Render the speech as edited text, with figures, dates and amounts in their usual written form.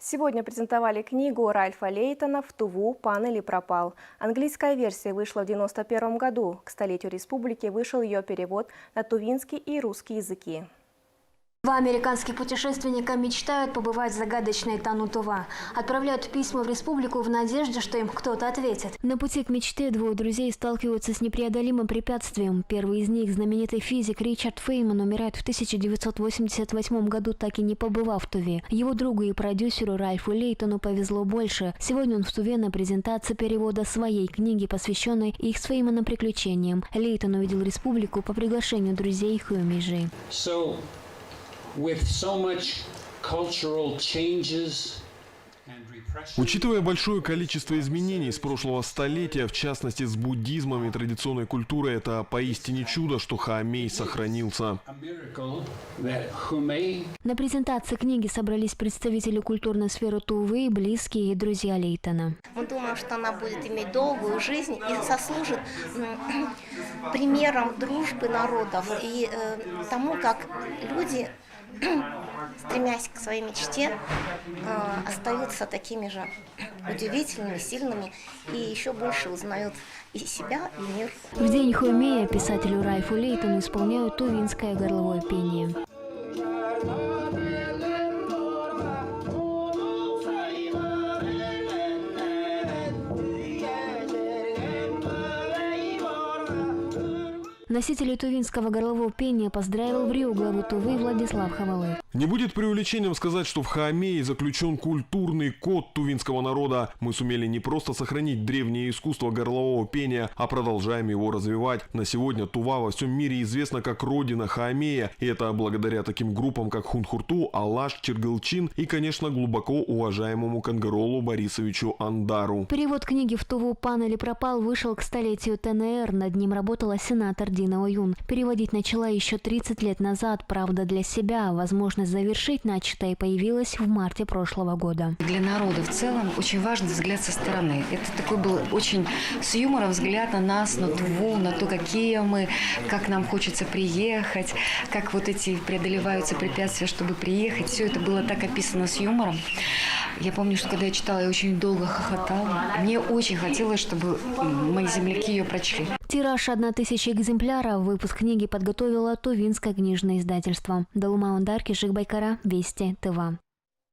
Сегодня презентовали книгу Ральфа Лейтона «В Туву пан или пропал». Английская версия вышла в 1991 году. К столетию республики вышел ее перевод на тувинский и русский языки. Два американских путешественника мечтают побывать в загадочной Тану-Тува. Отправляют письма в республику в надежде, что им кто-то ответит. На пути к мечте двое друзей сталкиваются с непреодолимым препятствием. Первый из них, знаменитый физик Ричард Фейман, умирает в 1988 году, так и не побывав в Туве. Его другу и продюсеру Ральфу Лейтону повезло больше. Сегодня он в Туве на презентации перевода своей книги, посвященной их с Фейманом приключениям. Лейтон увидел республику по приглашению друзей Хюмижи. Учитывая большое количество изменений с прошлого столетия, в частности с буддизмом и традиционной культурой, это поистине чудо, что Хаомей сохранился. На презентации книги собрались представители культурной сферы Тувы, близкие и друзья Лейтона. Мы думаем, что она будет иметь долгую жизнь и сослужит примером дружбы народов и тому, как люди, стремясь к своей мечте, остаются такими же удивительными, сильными и еще больше узнают и себя, и мир. В день Хаомея писателю Ральфу Лейтону исполняют тувинское горловое пение. Носителей тувинского горлового пения поздравил в Рио главу Тувы Владислав Хавалы. Не будет преувеличением сказать, что в Хаомее заключен культурный код тувинского народа. Мы сумели не просто сохранить древнее искусство горлового пения, а продолжаем его развивать. На сегодня Тува во всем мире известна как родина Хаомея, и это благодаря таким группам, как Хунхурту, Алаш, Чиргалчин и, конечно, глубоко уважаемому Кангаролу Борисовичу Андару. Перевод книги «В Туву пан или пропал» вышел к столетию ТНР. Над ним работала сенатор Дина Оюн. Переводить начала еще 30 лет назад, правда для себя. Возможность завершить начатое появилась в марте прошлого года. Для народа в целом очень важный взгляд со стороны. Это такой был очень с юмором взгляд на нас, на Туву, на то, какие мы, как нам хочется приехать, как вот эти преодолеваются препятствия, чтобы приехать. Все это было так описано с юмором. Я помню, что когда я читала, я очень долго хохотала. Мне очень хотелось, чтобы мои земляки ее прочли. Тираж 1000 экземпляров. Выпуск книги подготовило Тувинское книжное издательство. Далума Ондарки, Жик Байкара, Вести ТВ.